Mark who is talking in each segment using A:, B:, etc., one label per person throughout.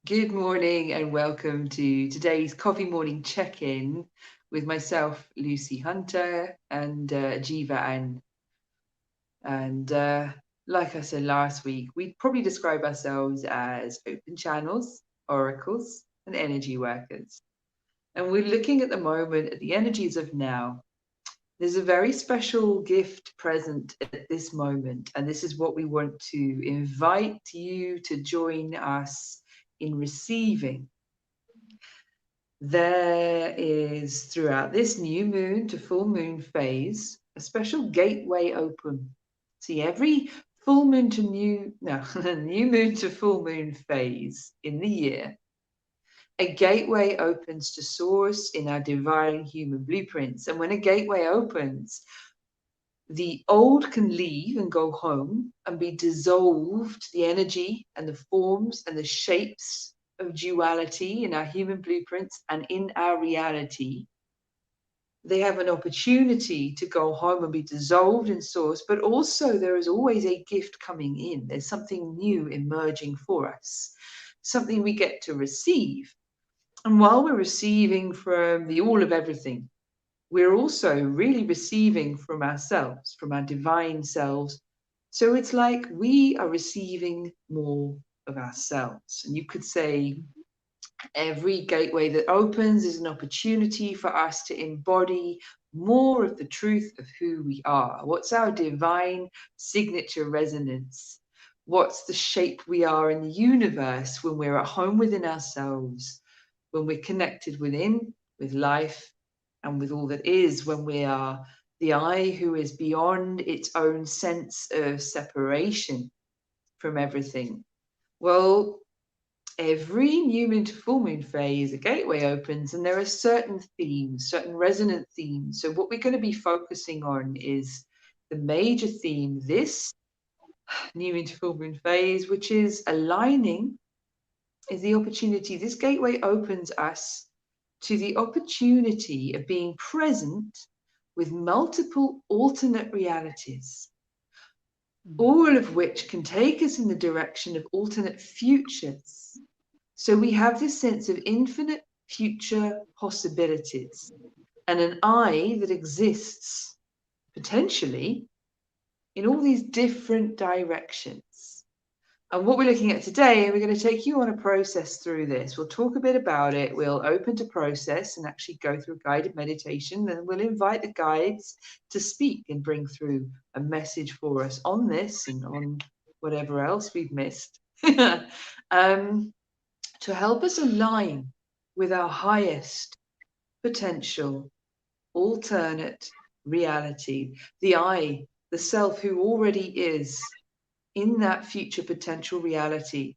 A: Good morning and welcome to today's coffee morning check-in with myself, Lucy Hunter, and GevaAnn. And like I said last week, we'd probably describe ourselves as open channels, oracles, and energy workers. And we're looking at the moment at the energies of now. There's a very special gift present at this moment, and this is what we want to invite you to join us in receiving. There is, throughout this new moon to full moon phase, a special gateway open. See, every full moon to new moon to full moon phase in the year, a gateway opens to source in our divine human blueprints. And when a gateway opens, the old can leave and go home and be dissolved, the energy and the forms and the shapes of duality in our human blueprints and in our reality. They have an opportunity to go home and be dissolved in source, but also there is always a gift coming in. There's something new emerging for us, something we get to receive. And while we're receiving from the all of everything, we're also really receiving from ourselves, from our divine selves. So it's like we are receiving more of ourselves. And you could say every gateway that opens is an opportunity for us to embody more of the truth of who we are. What's our divine signature resonance? What's the shape we are in the universe when we're at home within ourselves, when we're connected within, with life, and with all that is, when we are the I who is beyond its own sense of separation from everything? Well, every new moon to full moon phase, a gateway opens, and there are certain themes, certain resonant themes. So what we're going to be focusing on is the major theme this new moon to full moon phase, which is aligning, is the opportunity. This gateway opens us to the opportunity of being present with multiple alternate realities, all of which can take us in the direction of alternate futures. So we have this sense of infinite future possibilities and an I that exists potentially in all these different directions. And what we're looking at today, we're going to take you on a process through this. We'll talk a bit about it. We'll open to process and actually go through a guided meditation. Then we'll invite the guides to speak and bring through a message for us on this and on whatever else we've missed to help us align with our highest potential alternate reality, the I, the self who already is in that future potential reality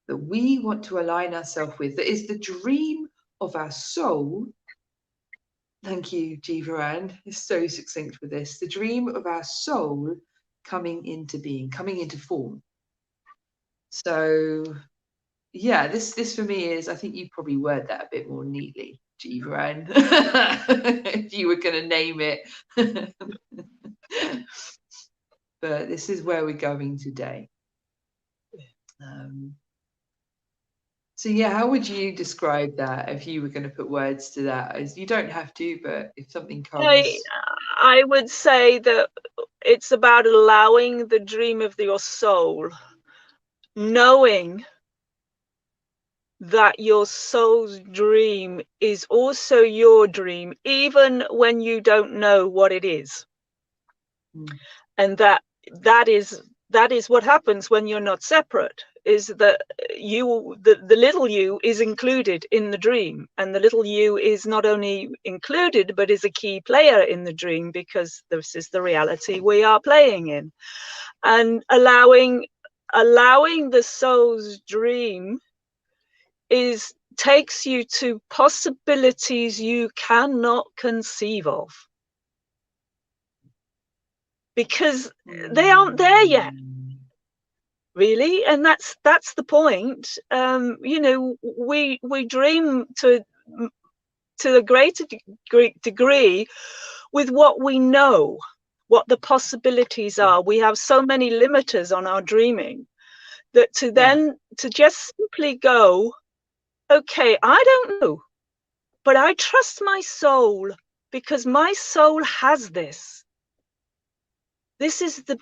A: that we want to align ourselves with, that is the dream of our soul. Thank you, GevaAnn. It's so succinct with this. The dream of our soul coming into being, coming into form. So, yeah, this for me is, I think you probably word that a bit more neatly, GevaAnn, if you were going to name it. But this is where we're going today. So yeah, how would you describe that if you were going to put words to that? As you don't have to, but if something comes.
B: I would say that it's about allowing the dream of your soul, knowing that your soul's dream is also your dream, even when you don't know what it is. And that is what happens when you're not separate, is that the little you is included in the dream, and the little you is not only included but is a key player in the dream, because this is the reality we are playing in. And allowing the soul's dream takes you to possibilities you cannot conceive of, because they aren't there yet, really. And that's the point. We dream to a greater degree with what we know, what the possibilities are. We have so many limiters on our dreaming that to just simply go okay, I don't know, but I trust my soul because my soul has this. This is the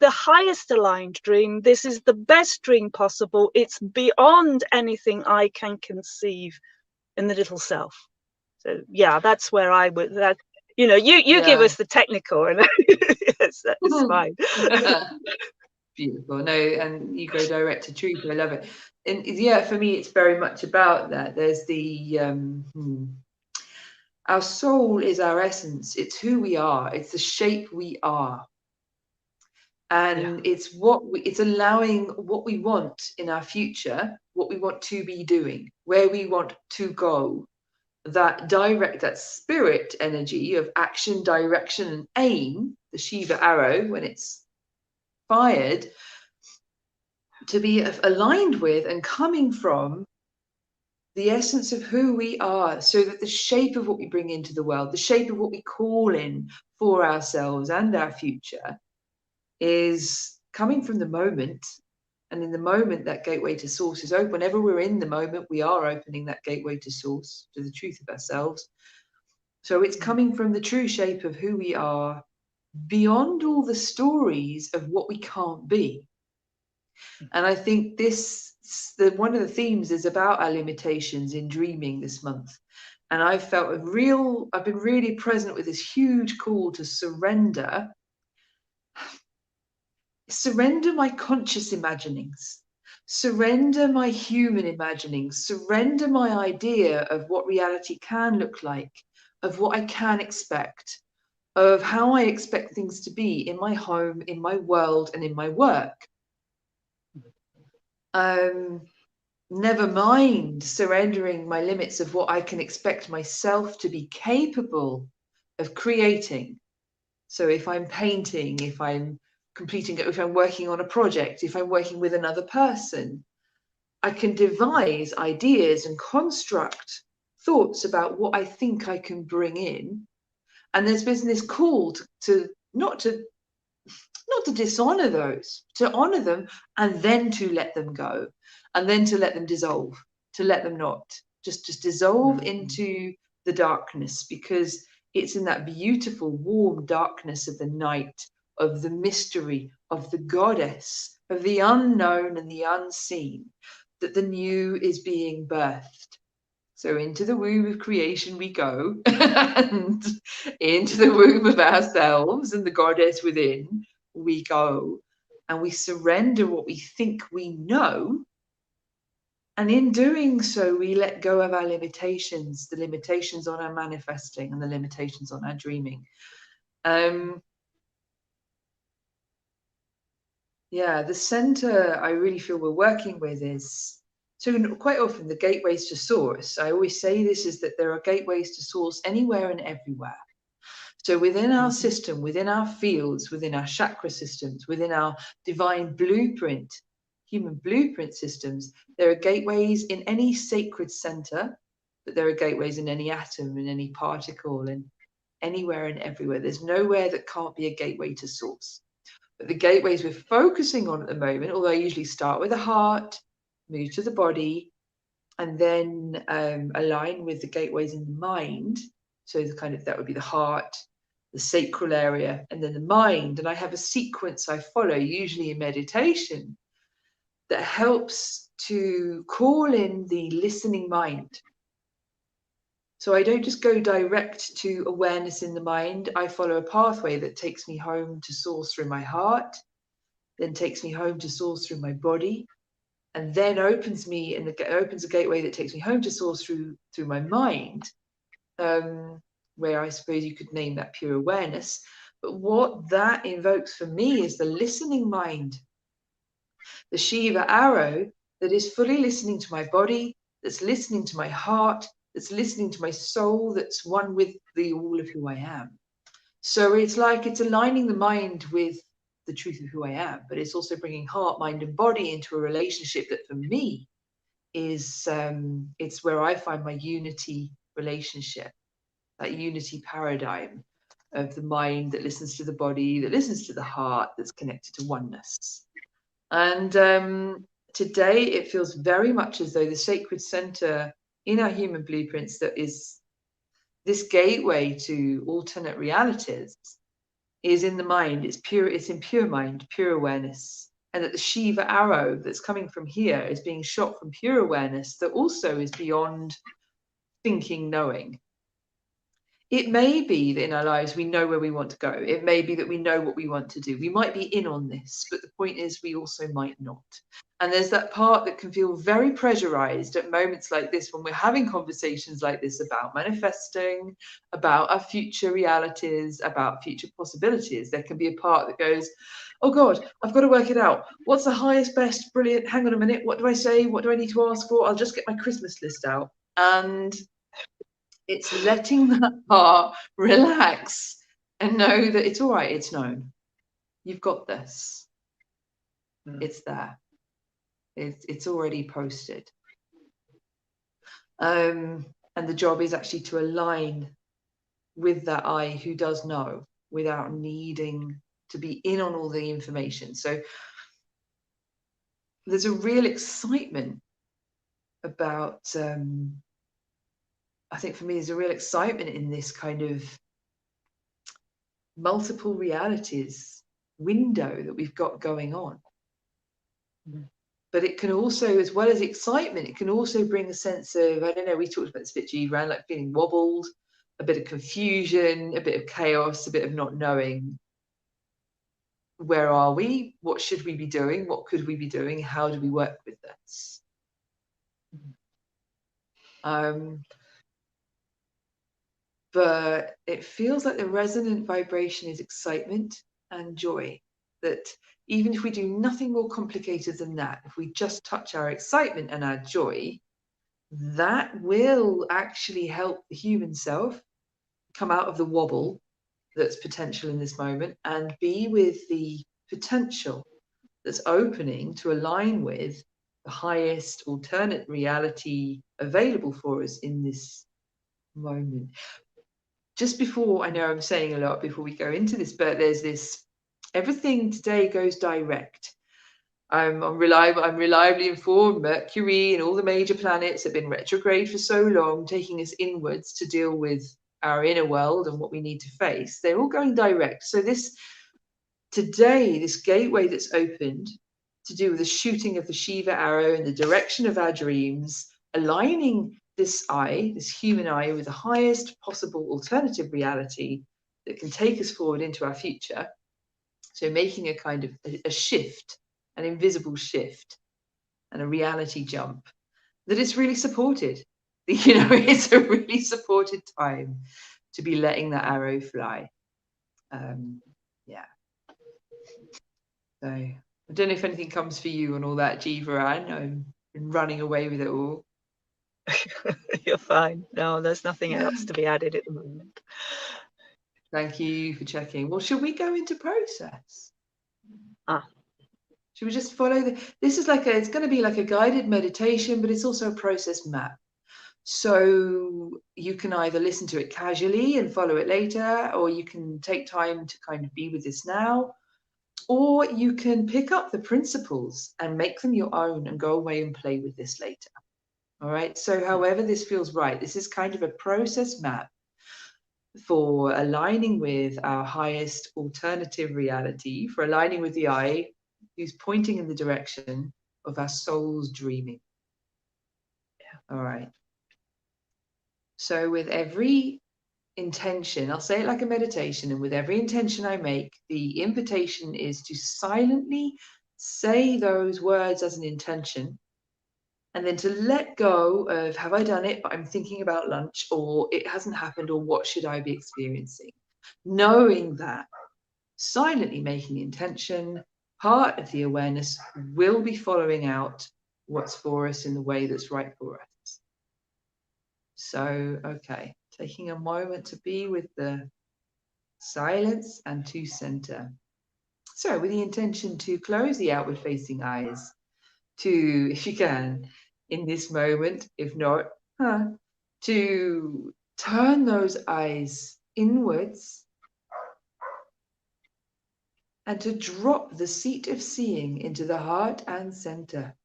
B: highest aligned dream. This is the best dream possible. It's beyond anything I can conceive in the little self. So yeah, that's where I would. That, you know, you give us the technical, and yes, that is fine.
A: Beautiful. No, and you go direct to truth. I love it. And yeah, for me, it's very much about that. There's the our soul is our essence. It's who we are. It's the shape we are. And it's it's allowing what we want in our future, what we want to be doing, where we want to go. That spirit energy of action, direction, and aim, the Shiva arrow, when it's fired, to be aligned with and coming from the essence of who we are, so that the shape of what we bring into the world, the shape of what we call in for ourselves and our future, is coming from the moment. And in the moment, that gateway to source is open. Whenever we're in the moment, we are opening that gateway to source, to the truth of ourselves. So it's coming from the true shape of who we are, beyond all the stories of what we can't be. And I think one of the themes is about our limitations in dreaming this month. And I've been really present with this huge call to surrender my conscious imaginings, surrender my human imaginings, surrender my idea of what reality can look like, of what I can expect, of how I expect things to be in my home, in my world, and in my work. Never mind surrendering my limits of what I can expect myself to be capable of creating. So if I'm painting, if I'm completing it, if I'm working on a project, if I'm working with another person, I can devise ideas and construct thoughts about what I think I can bring in. And there's been this call to not to dishonor those, to honor them, and then to let them go, and then to let them dissolve, to let them not just dissolve into the darkness, because it's in that beautiful warm darkness of the night, of the mystery, of the goddess, of the unknown and the unseen, that the new is being birthed. So into the womb of creation we go, and into the womb of ourselves and the goddess within we go, and we surrender what we think we know. And in doing so, we let go of our limitations, the limitations on our manifesting and the limitations on our dreaming. Yeah, the center I really feel we're working with is, so quite often the gateways to source, I always say this, is that there are gateways to source anywhere and everywhere. So within our system, within our fields, within our chakra systems, within our divine blueprint, human blueprint systems, there are gateways in any sacred center, but there are gateways in any atom, in any particle, and anywhere and everywhere. There's nowhere that can't be a gateway to source. But the gateways we're focusing on at the moment, although I usually start with the heart, move to the body, and then align with the gateways in the mind. So that would be the heart, the sacral area, and then the mind. And I have a sequence I follow, usually in meditation, that helps to call in the listening mind. So I don't just go direct to awareness in the mind. I follow a pathway that takes me home to source through my heart, then takes me home to source through my body, and then opens a gateway that takes me home to source through my mind, where I suppose you could name that pure awareness. But what that invokes for me is the listening mind, the Shiva arrow that is fully listening to my body, that's listening to my heart, that's listening to my soul, that's one with the all of who I am. So it's like it's aligning the mind with the truth of who I am, but it's also bringing heart, mind, and body into a relationship that for me is it's where I find my unity relationship, that unity paradigm of the mind that listens to the body, that listens to the heart, that's connected to oneness. And today it feels very much as though the sacred center in our human blueprints, that is this gateway to alternate realities, is in the mind. It's pure, it's in pure mind, pure awareness. And that the Shiva arrow that's coming from here is being shot from pure awareness that also is beyond thinking, knowing. It may be that in our lives we know where we want to go. It may be that we know what we want to do. We might be in on this, but the point is we also might not. And there's that part that can feel very pressurized at moments like this, when we're having conversations like this about manifesting, about our future realities, about future possibilities. There can be a part that goes, oh God, I've got to work it out. What's the highest, best, brilliant? Hang on a minute. What do I say? What do I need to ask for? I'll just get my Christmas list out. And it's letting that part relax and know that it's all right. It's known. You've got this. It's there. It's already posted. And the job is actually to align with that I who does know, without needing to be in on all the information. So there's a real excitement about, I think for me, there's a real excitement in this kind of multiple realities window that we've got going on. But it can also, as well as excitement, it can also bring a sense of, I don't know, we talked about this bit, GevaAnn, like feeling wobbled, a bit of confusion, a bit of chaos, a bit of not knowing. Where are we? What should we be doing? What could we be doing? How do we work with this? But it feels like the resonant vibration is excitement and joy. That even if we do nothing more complicated than that, if we just touch our excitement and our joy, that will actually help the human self come out of the wobble that's potential in this moment and be with the potential that's opening to align with the highest alternate reality available for us in this moment. Just before, I know I'm saying a lot before we go into this, but there's this, everything today goes direct. I'm reliably informed Mercury and all the major planets have been retrograde for so long, taking us inwards to deal with our inner world and what we need to face. They're all going direct. So this today, this gateway that's opened to do with the shooting of the Shiva arrow in the direction of our dreams, aligning this I, this human I, with the highest possible alternative reality that can take us forward into our future. So making a kind of a shift, an invisible shift and a reality jump, that it's really supported. You know, it's a really supported time to be letting that arrow fly. Yeah. So I don't know if anything comes for you on all that, GevaAnn. I'm running away with it all.
B: You're fine. No, there's nothing else to be added at the moment.
A: Thank you for checking. Well, should we go into process? Should we just follow this is like it's going to be like a guided meditation, but it's also a process map. So you can either listen to it casually and follow it later, or you can take time to kind of be with this now, or you can pick up the principles and make them your own and go away and play with this later. All right. So however this feels right, this is kind of a process map for aligning with our highest alternative reality, for aligning with the I who's pointing in the direction of our soul's dreaming. Yeah. All right. So with every intention, I'll say it like a meditation, and with every intention I make, the invitation is to silently say those words as an intention, and then to let go of, have I done it, but I'm thinking about lunch, or it hasn't happened, or what should I be experiencing? Knowing that silently making intention, part of the awareness will be following out what's for us in the way that's right for us. So, okay, taking a moment to be with the silence and to center. So, with the intention to close the outward facing eyes, to, if you can, in this moment, if not, to turn those eyes inwards and to drop the seat of seeing into the heart and center.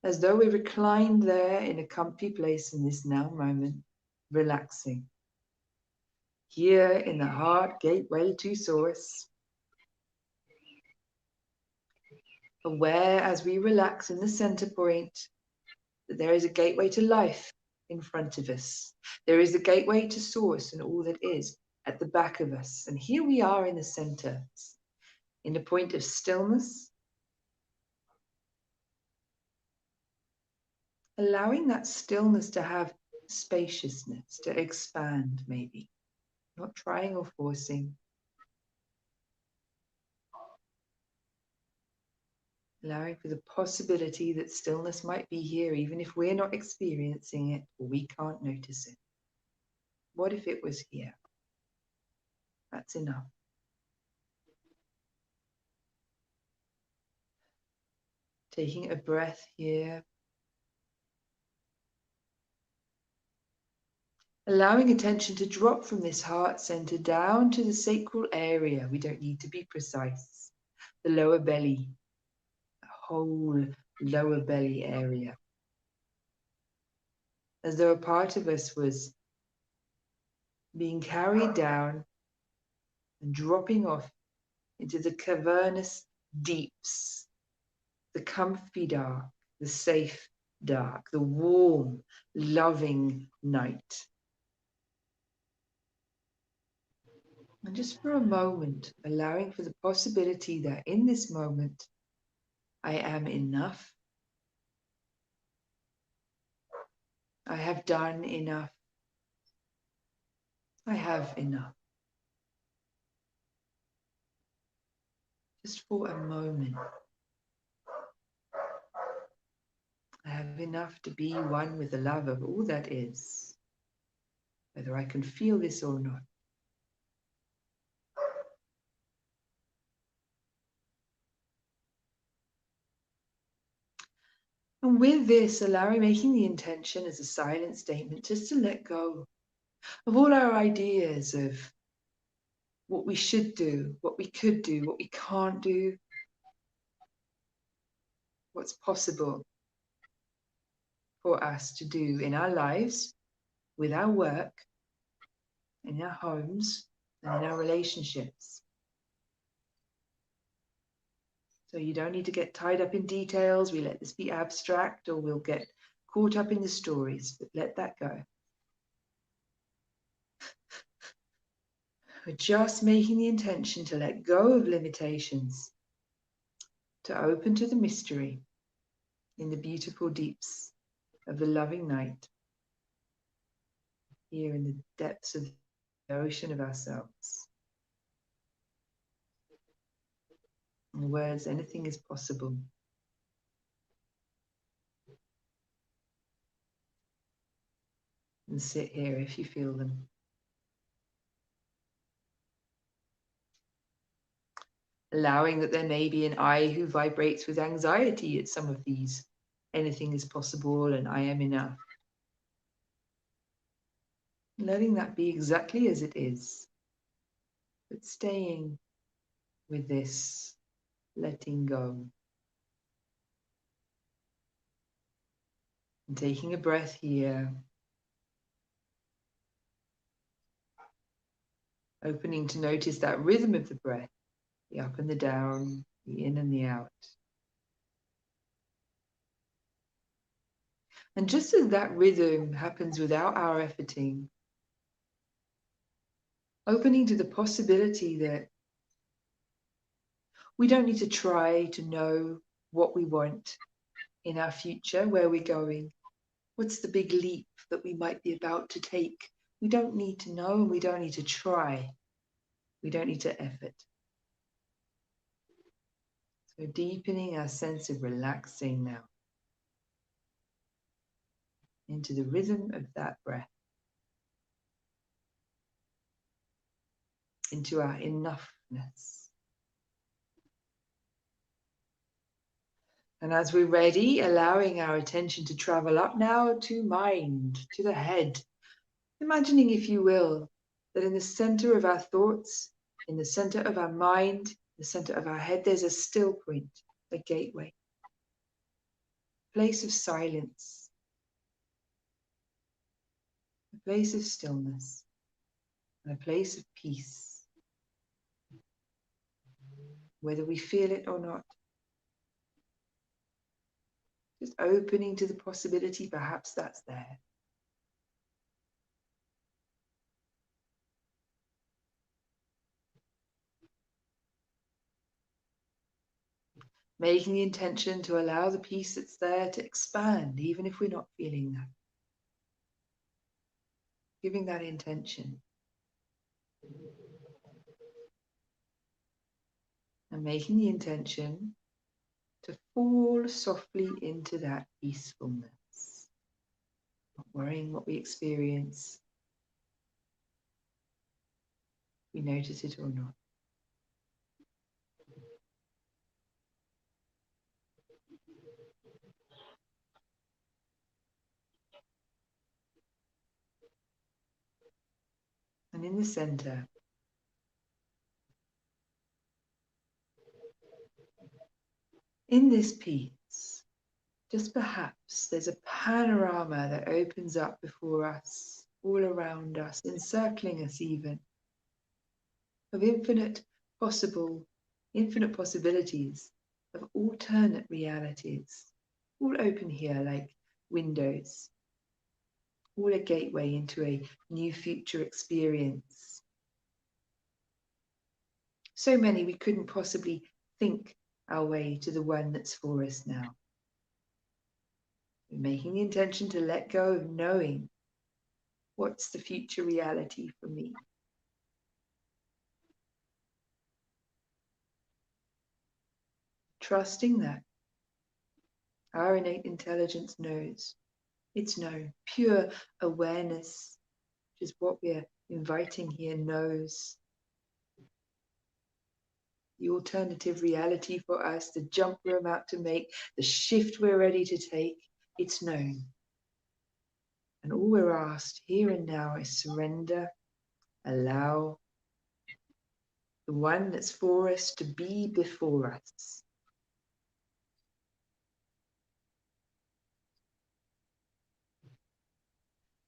A: as though we reclined there in a comfy place in this now moment, relaxing. Here in the heart gateway to source, aware as we relax in the center point that there is a gateway to life in front of us. There is a gateway to source and all that is at the back of us. And here we are in the center, in a point of stillness, allowing that stillness to have spaciousness, to expand maybe, not trying or forcing. Allowing for the possibility that stillness might be here, even if we're not experiencing it or we can't notice it. What if it was here? That's enough. Taking a breath here. Allowing attention to drop from this heart center down to the sacral area. We don't need to be precise. The lower belly, the whole lower belly area. As though a part of us was being carried down and dropping off into the cavernous deeps, the comfy dark, the safe dark, the warm, loving night. And just for a moment, allowing for the possibility that in this moment, I am enough. I have done enough. I have enough. Just for a moment. I have enough to be one with the love of all that is, whether I can feel this or not. And with this, making the intention as a silent statement, just to let go of all our ideas of what we should do, what we could do, what we can't do, what's possible for us to do in our lives, with our work, in our homes, and in our relationships. So you don't need to get tied up in details. We let this be abstract, or we'll get caught up in the stories, but let that go. We're just making the intention to let go of limitations, to open to the mystery in the beautiful deeps of the loving night, here in the depths of the ocean of ourselves. In words, anything is possible. And sit here if you feel them. Allowing that there may be an I who vibrates with anxiety at some of these. Anything is possible and I am enough. Letting that be exactly as it is. But staying with this, letting go. And taking a breath here. Opening to notice that rhythm of the breath. The up and the down, the in and the out. And just as that rhythm happens without our efforting, opening to the possibility that we don't need to try to know what we want in our future, where we're going. What's the big leap that we might be about to take? We don't need to know and we don't need to try. We don't need to effort. So deepening our sense of relaxing now into the rhythm of that breath, into our enoughness. And as we're ready, allowing our attention to travel up now to mind, to the head. Imagining, if you will, that in the center of our thoughts, in the center of our mind, the center of our head, there's a still point, a gateway. place of silence, a place of stillness, and a place of peace, whether we feel it or not. Just opening to the possibility perhaps that's there. Making the intention to allow the peace that's there to expand, even if we're not feeling that. Giving that intention. And making the intention to fall softly into that peacefulness. Not worrying what we experience. We notice it or not. And in the center, in this peace, just perhaps there's a panorama that opens up before us, all around us, encircling us even, of infinite possibilities, of alternate realities, all open here like windows, all a gateway into a new future experience. So many we couldn't possibly think our way to the one that's for us now. We're making the intention to let go of knowing what's the future reality for me. Trusting that our innate intelligence knows. It's known. Pure awareness, which is what we're inviting here, knows. The alternative reality for us, the jump we're about to make, the shift we're ready to take, it's known. And all we're asked here and now is surrender, allow the one that's for us to be before us.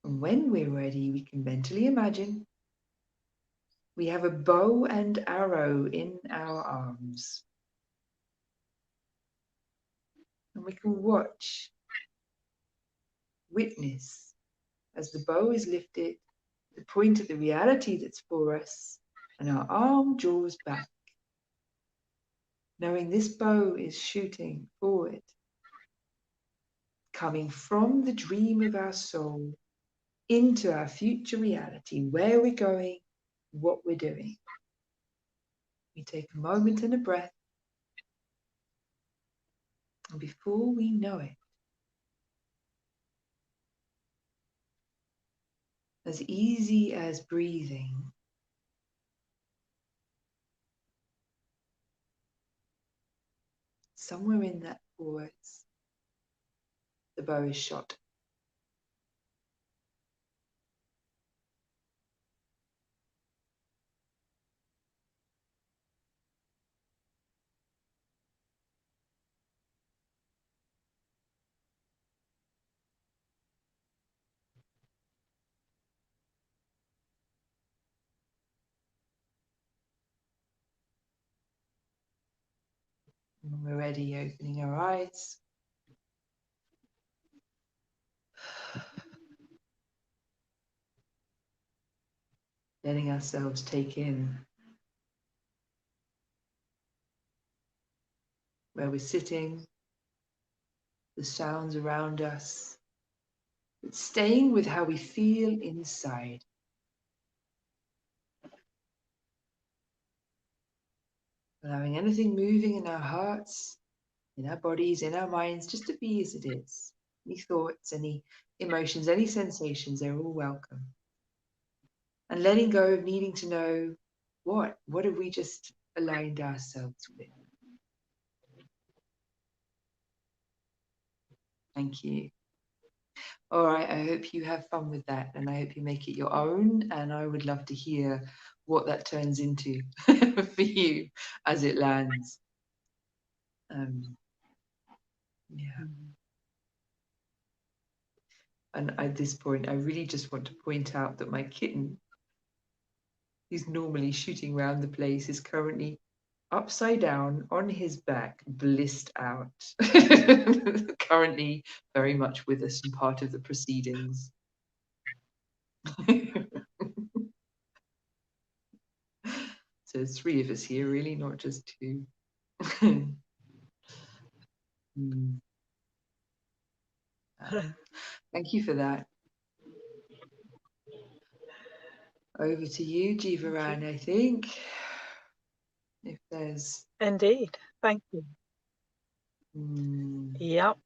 A: And when we're ready, we can mentally imagine we have a bow and arrow in our arms. And we can watch, witness, as the bow is lifted, the point of the reality that's for us, and our arm draws back, knowing this bow is shooting forward, coming from the dream of our soul into our future reality, where we're going, what we're doing. We take a moment and a breath, and before we know it, as easy as breathing, somewhere in that pause, the bow is shot. When we're ready, opening our eyes. Letting ourselves take in where we're sitting, the sounds around us, but staying with how we feel inside. Allowing anything moving in our hearts, in our bodies, in our minds, just to be as it is. Any thoughts, any emotions, any sensations, they're all welcome. And letting go of needing to know what have we just aligned ourselves with. Thank you. All right, I hope you have fun with that, and I hope you make it your own, and I would love to hear what that turns into for you as it lands. Yeah. And at this point, I really just want to point out that my kitten, who's normally shooting around the place, is currently upside down on his back, blissed out. Currently very much with us and part of the proceedings. So there's 3 of us here, really, not just 2. Thank you for that. Over to you, GevaAnn, I think. If there's...
B: Indeed. Thank you. Yep.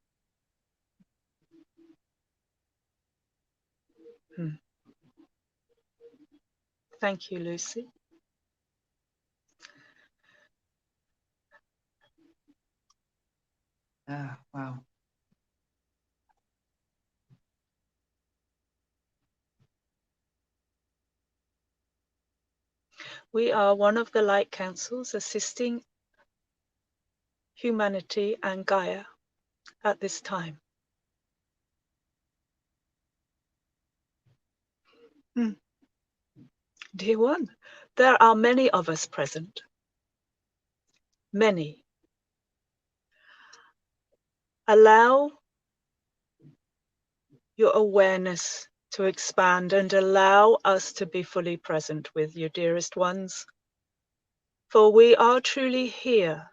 B: Thank you, Lucy.
A: Wow.
B: We are one of the light councils assisting humanity and Gaia at this time. Dear one, there are many of us present. Many. Allow your awareness to expand and allow us to be fully present with you, dearest ones. For we are truly here.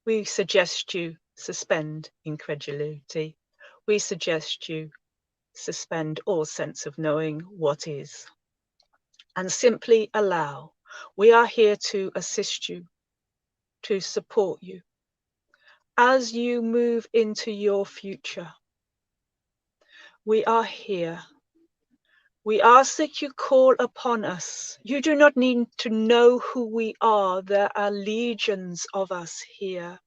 B: We suggest you suspend incredulity. We suggest you suspend all sense of knowing what is. And simply allow. We are here to assist you, to support you as you move into your future. We are here. We ask that you call upon us. You do not need to know who we are. There are legions of us here.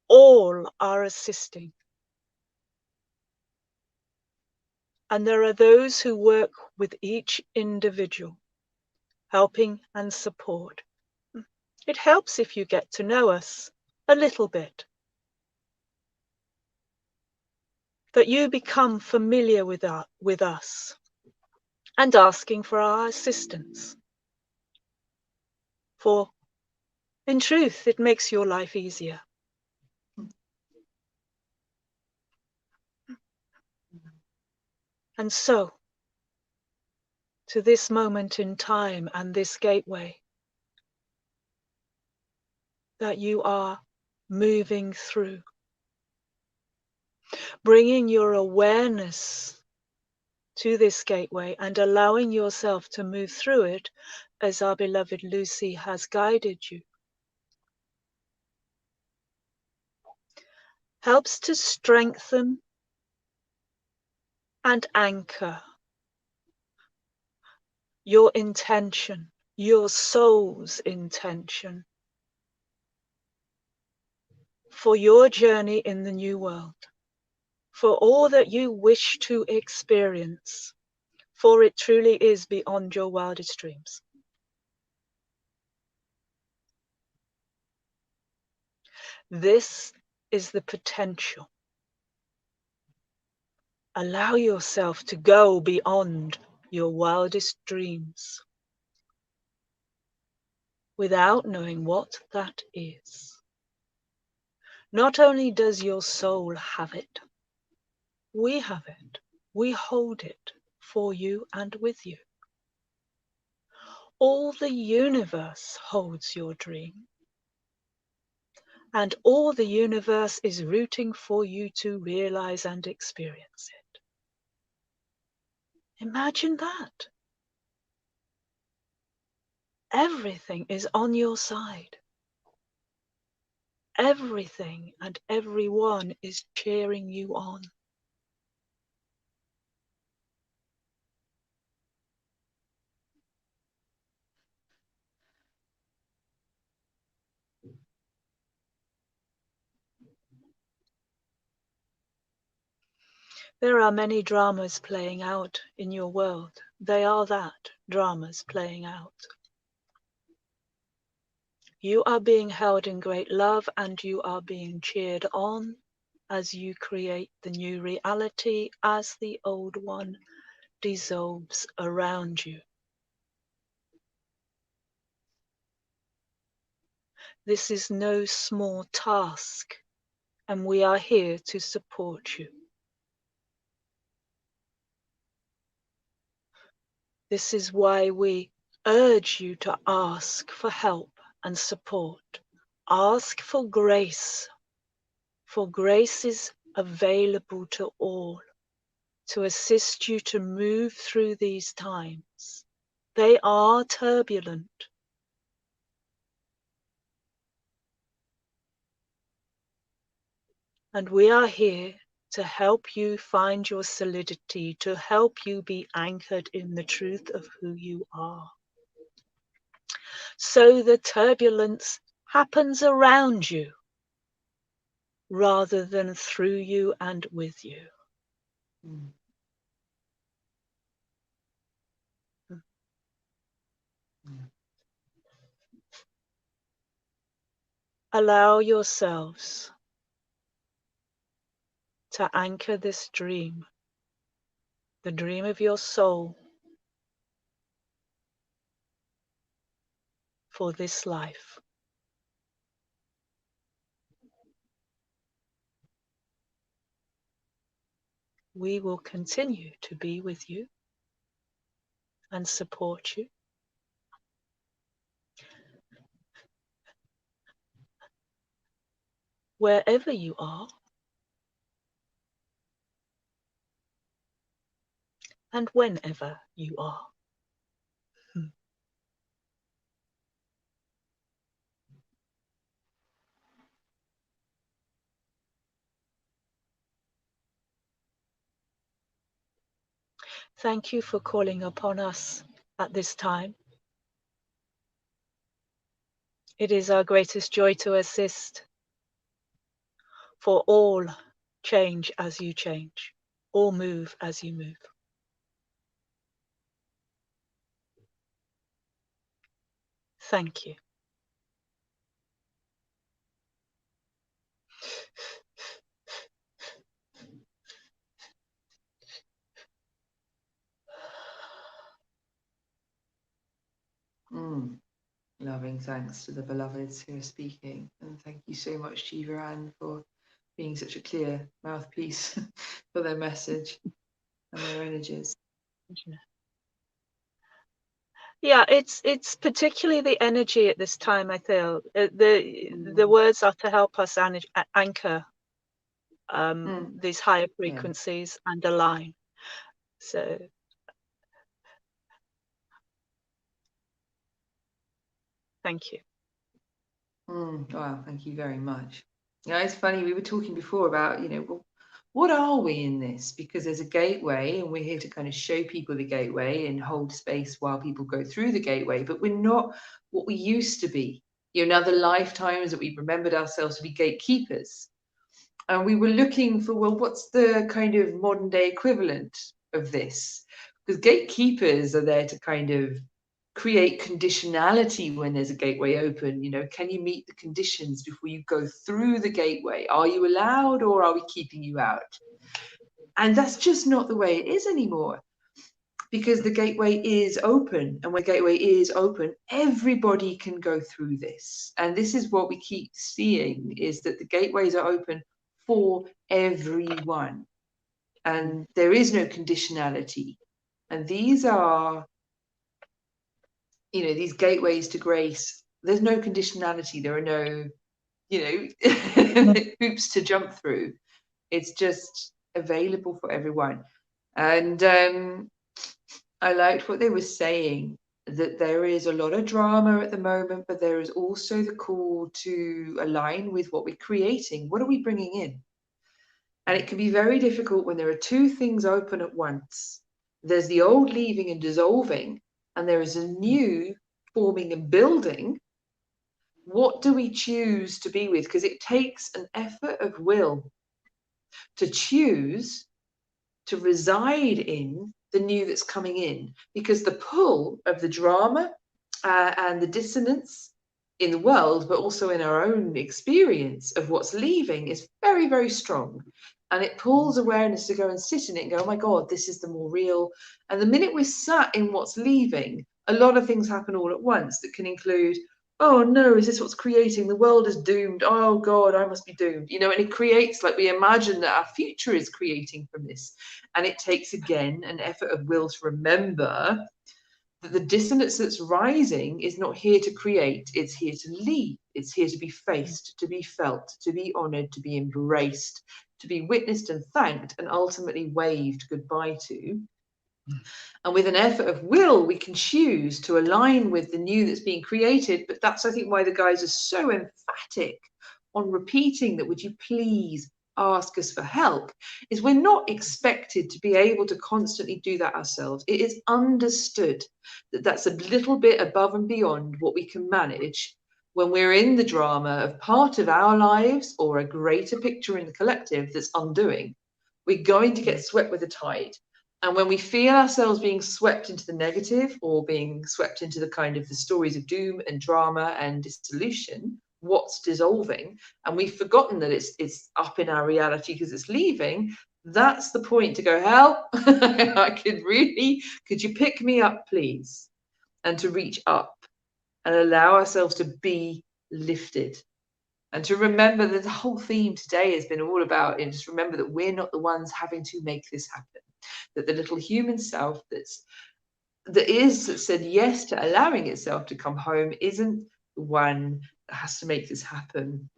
B: All are assisting. And there are those who work with each individual, helping and support. It helps if you get to know us a little bit. That you become familiar with us and asking for our assistance. For in truth, it makes your life easier. And so, to this moment in time and this gateway that you are moving through, bringing your awareness to this gateway and allowing yourself to move through it as our beloved Lucy has guided you, helps to strengthen and anchor your intention, your soul's intention for your journey in the new world, for all that you wish to experience, for it truly is beyond your wildest dreams. This is the potential. Allow yourself to go beyond your wildest dreams without knowing what that is. Not only does your soul have it, we have it. We hold it for you and with you. All the universe holds your dream. And all the universe is rooting for you to realize and experience it. Imagine that. Everything is on your side. Everything and everyone is cheering you on. There are many dramas playing out in your world. They are that, dramas playing out. You are being held in great love and you are being cheered on. as you create the new reality as the old one dissolves around you. This is no small task, and we are here to support you. This is why we urge you to ask for help and support. Ask for grace is available to all to assist you to move through these times. They are turbulent. And we are here to help you find your solidity, to help you be anchored in the truth of who you are. So the turbulence happens around you rather than through you and with you.
A: Mm.
B: Allow yourselves to anchor this dream, the dream of your soul, for this life. We will continue to be with you and support you. Wherever you are and whenever you are. Thank you for calling upon us at this time. It is our greatest joy to assist, for all change as you change, all move as you move. Thank you.
A: Loving thanks to the beloveds who are speaking. And thank you so much, GevaAnn, for being such a clear mouthpiece for their message and their energies.
B: Yeah, it's particularly the energy at this time, I feel. The words are to help us anchor these higher frequencies and align. So thank you.
A: Wow, thank you very much. Yeah, it's funny, we were talking before about, well, what are we in this? Because there's a gateway and we're here to kind of show people the gateway and hold space while people go through the gateway, but we're not what we used to be. In other lifetimes that we've remembered ourselves to be gatekeepers. And we were looking for, well, what's the kind of modern day equivalent of this? Because gatekeepers are there to kind of create conditionality when there's a gateway open. Can you meet the conditions before you go through the gateway? Are you allowed, or are we keeping you out? And that's just not the way it is anymore, because the gateway is open, and when the gateway is open, everybody can go through this. And this is what we keep seeing, is that the gateways are open for everyone, and there is no conditionality. And these are, these gateways to grace. There's no conditionality. There are no, hoops to jump through. It's just available for everyone. And I liked what they were saying, that there is a lot of drama at the moment, but there is also the call to align with what we're creating. What are we bringing in? And it can be very difficult when there are two things open at once. There's the old leaving and dissolving, and there is a new forming and building. What do we choose to be with? Because it takes an effort of will to choose to reside in the new that's coming in, because the pull of the drama and the dissonance in the world, but also in our own experience of what's leaving is very, very strong. And it pulls awareness to go and sit in it and go, oh my God, this is the more real. And the minute we're sat in what's leaving, a lot of things happen all at once that can include, oh no, is this what's creating? The world is doomed. Oh God, I must be doomed. You know, and it creates, like, we imagine that our future is creating from this. And it takes, again, an effort of will to remember that the dissonance that's rising is not here to create, it's here to leave. It's here to be faced, to be felt, to be honored, to be embraced, to be witnessed and thanked, and ultimately waved goodbye to. And with an effort of will, we can choose to align with the new that's being created. But that's, I think, why the guys are so emphatic on repeating that, would you please ask us for help, is we're not expected to be able to constantly do that ourselves. It is understood that that's a little bit above and beyond what we can manage when we're in the drama of part of our lives or a greater picture in the collective that's undoing. We're going to get swept with the tide. And when we feel ourselves being swept into the negative, or being swept into the kind of the stories of doom and drama and dissolution, what's dissolving, and we've forgotten that it's up in our reality because it's leaving, that's the point to go, help, could you pick me up, please? And to reach up and allow ourselves to be lifted. And to remember that the whole theme today has been all about, and just remember that we're not the ones having to make this happen. That the little human self that said yes to allowing itself to come home isn't the one that has to make this happen.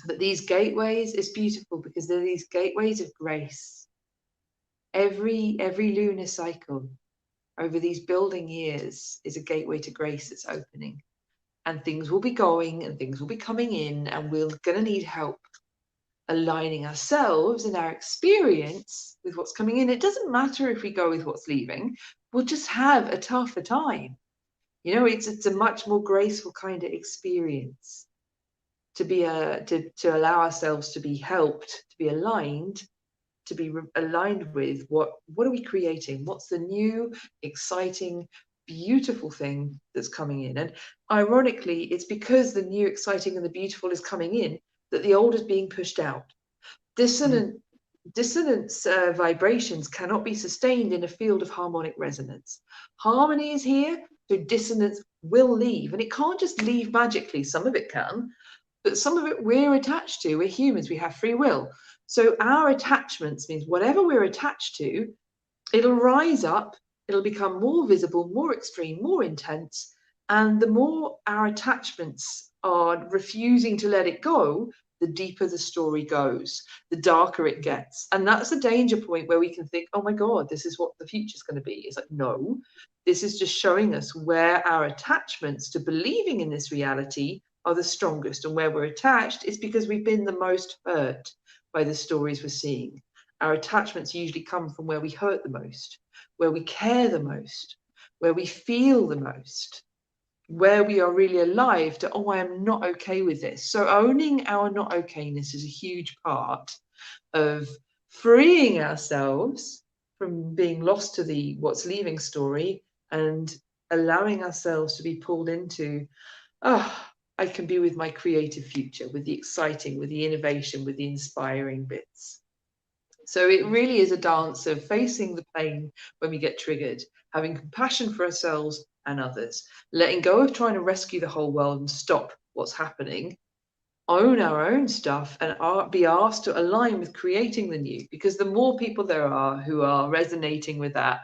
A: But these gateways is beautiful because they're these gateways of grace. Every lunar cycle over these building years is a gateway to grace that's opening. And things will be going and things will be coming in, and we're going to need help aligning ourselves and our experience with what's coming in. It doesn't matter if we go with what's leaving, we'll just have a tougher time. You know, it's a much more graceful kind of experience to be to allow ourselves to be helped, to be aligned, to be aligned with what are we creating? What's the new, exciting, beautiful thing that's coming in? And ironically, it's because the new, exciting, and the beautiful is coming in that the old is being pushed out. Dissonance vibrations cannot be sustained in a field of harmonic resonance. Harmony is here, so dissonance will leave, and it can't just leave magically. Some of it can, but some of it we're attached to. We're humans, we have free will. So our attachments means whatever we're attached to, it'll rise up, it'll become more visible, more extreme, more intense. And the more our attachments are refusing to let it go, the deeper the story goes, the darker it gets. And that's a danger point where we can think, oh my God, this is what the future's going to be. It's like, no, this is just showing us where our attachments to believing in this reality are the strongest. And where we're attached is because we've been the most hurt by the stories we're seeing. Our attachments usually come from where we hurt the most, where we care the most, where we feel the most, where we are really alive to, oh, I am not okay with this. So owning our not okayness is a huge part of freeing ourselves from being lost to the what's leaving story, and allowing ourselves to be pulled into, I can be with my creative future, with the exciting, with the innovation, with the inspiring bits. So it really is a dance of facing the pain when we get triggered, having compassion for ourselves and others, letting go of trying to rescue the whole world and stop what's happening, own our own stuff, and be asked to align with creating the new. Because the more people there are who are resonating with that,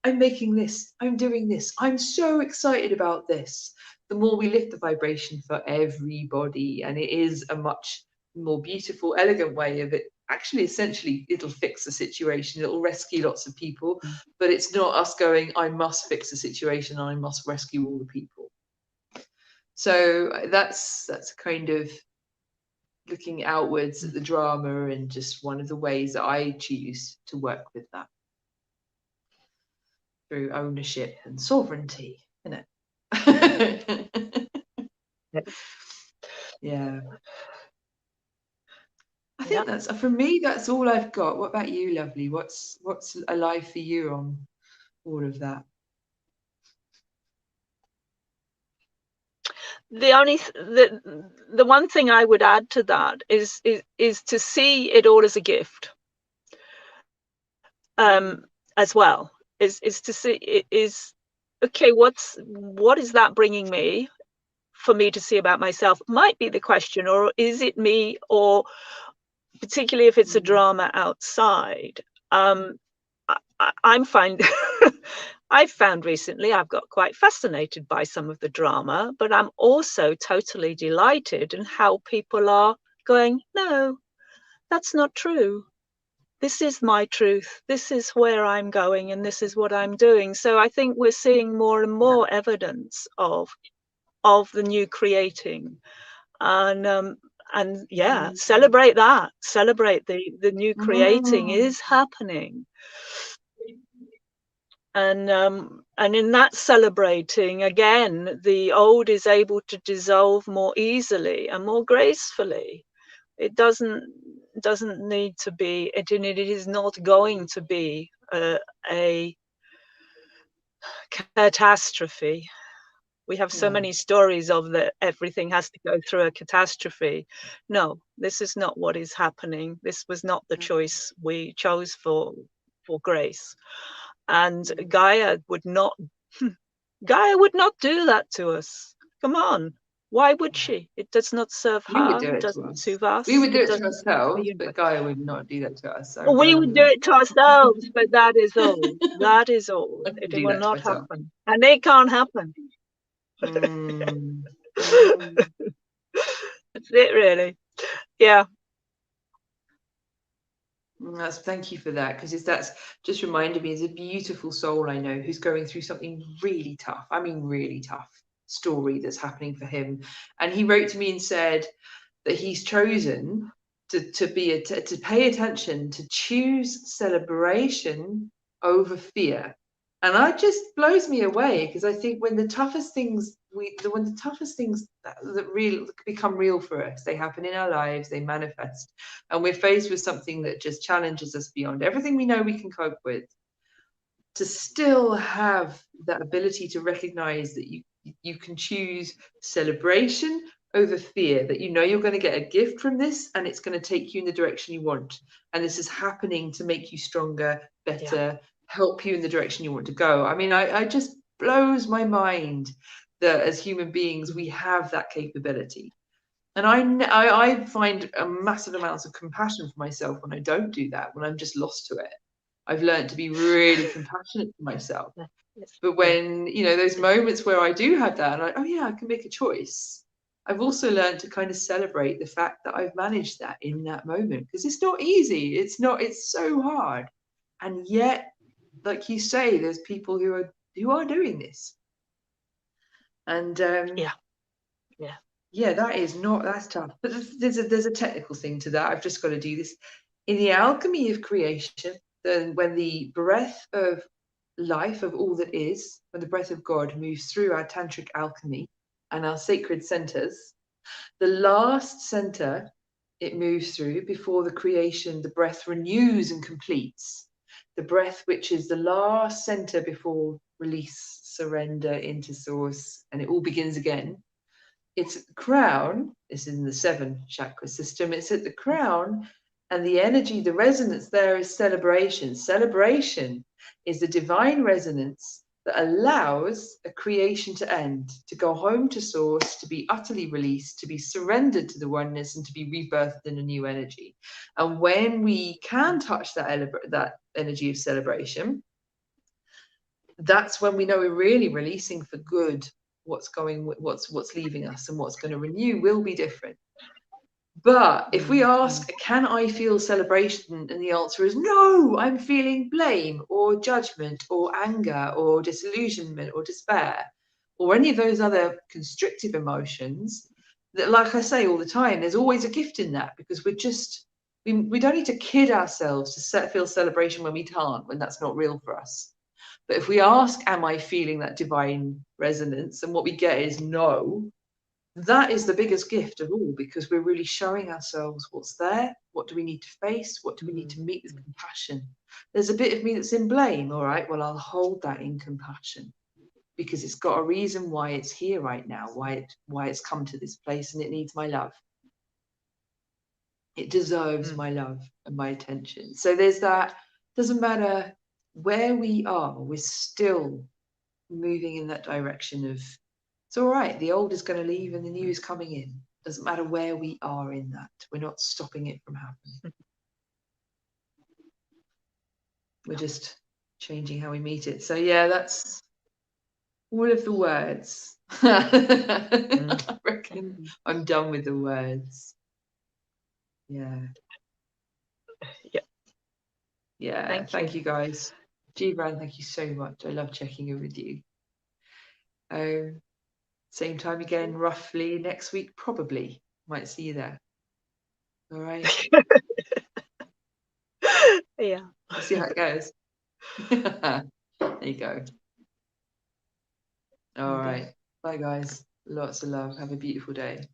A: I'm making this, I'm doing this, I'm so excited about this, the more we lift the vibration for everybody. And it is a much more beautiful, elegant way of it. Actually, essentially, it'll fix the situation, it'll rescue lots of people, but it's not us going, I must fix the situation, I must rescue all the people. So that's kind of looking outwards at the drama, and just one of the ways that I choose to work with that, through ownership and sovereignty, isn't it? Yeah. I think that's, for me, that's all I've got. What about you, lovely? What's alive for you on all of that?
B: the one thing I would add to that is to see it all as a gift, as well. Is to see it is okay. What is that bringing me, for me to see about myself? Might be the question, or is it me, or particularly if it's a drama outside. I'm finding I've found recently I've got quite fascinated by some of the drama, but I'm also totally delighted in how people are going, no, that's not true. This is my truth. This is where I'm going, and this is what I'm doing. So I think we're seeing more and more evidence of the new creating, and yeah, celebrate that. Celebrate the new creating is happening. And in that celebrating, again, the old is able to dissolve more easily and more gracefully. It doesn't need to be, it is not going to be a catastrophe. We have so many stories of that everything has to go through a catastrophe. No, this is not what is happening. This was not the choice we chose for grace. And Gaia would not do that to us. Come on. Why would she? It does not serve her. It doesn't serve us.
A: We would do it to ourselves, but Gaia would not do that to us.
B: We would do it to ourselves, but that is all. That is all. It will not happen. And it can't happen. That's it, really. Yeah.
A: Thank you for that, because that's just reminded me, there's a beautiful soul I know who's going through something really tough. I mean, really tough story that's happening for him. And he wrote to me and said that he's chosen to pay attention, to choose celebration over fear. And that just blows me away, because I think when the toughest things that really become real for us, they happen in our lives, they manifest, and we're faced with something that just challenges us beyond everything we know we can cope with, to still have that ability to recognize that you can choose celebration over fear, that you know you're going to get a gift from this and it's going to take you in the direction you want, and this is happening to make you stronger, better, help you in the direction you want to go. I mean, I just blows my mind that as human beings we have that capability. And I find a massive amounts of compassion for myself when I don't do that, when I'm just lost to it. I've learned to be really compassionate to myself. But when, those moments where I do have that, and I can make a choice, I've also learned to kind of celebrate the fact that I've managed that in that moment, because it's not easy. It's so hard. And yet, like you say, there's people who are doing this. And that's tough. But there's a technical thing to that. I've just got to do this. In the alchemy of creation, then when the breath of life of all that is, when the breath of God moves through our tantric alchemy and our sacred centers, the last center it moves through before the creation, the breath renews and completes. The breath, which is the last center before release, surrender into source, and it all begins again. It's at the crown. This is in the 7 chakra system. It's at the crown, and the energy, the resonance there is celebration. Celebration is the divine resonance that allows a creation to end, to go home to source, to be utterly released, to be surrendered to the oneness, and to be rebirthed in a new energy. And when we can touch that energy of celebration, that's when we know we're really releasing for good. What's leaving us and what's going to renew will be different. But if we ask, can I feel celebration? And the answer is no, I'm feeling blame or judgment or anger or disillusionment or despair or any of those other constrictive emotions, that, like I say all the time, there's always a gift in that, because we don't need to kid ourselves to feel celebration when we can't, when that's not real for us. But if we ask, am I feeling that divine resonance? And what we get is no. That is the biggest gift of all, because we're really showing ourselves what's there. What do we need to face? What do we need to meet with compassion? There's a bit of me that's in blame. All right, well, I'll hold that in compassion. because it's got a reason why it's here right now, why it's come to this place, and it needs my love. It deserves my love and my attention. So there's that. Doesn't matter where we are, we're still moving in that direction of, it's all right, the old is going to leave and the new is coming in. Doesn't matter where we are in that. We're not stopping it from happening. We're just changing how we meet it. So yeah, that's all of the words. I reckon I'm done with the words. Yeah. Yeah. Thank you guys. GevaAnn, thank you so much. I love checking in with you. Same time again, roughly next week, probably. Might see you there. All right.
B: Yeah.
A: We'll see how it goes. There you go. All right. Bye, guys. Lots of love. Have a beautiful day.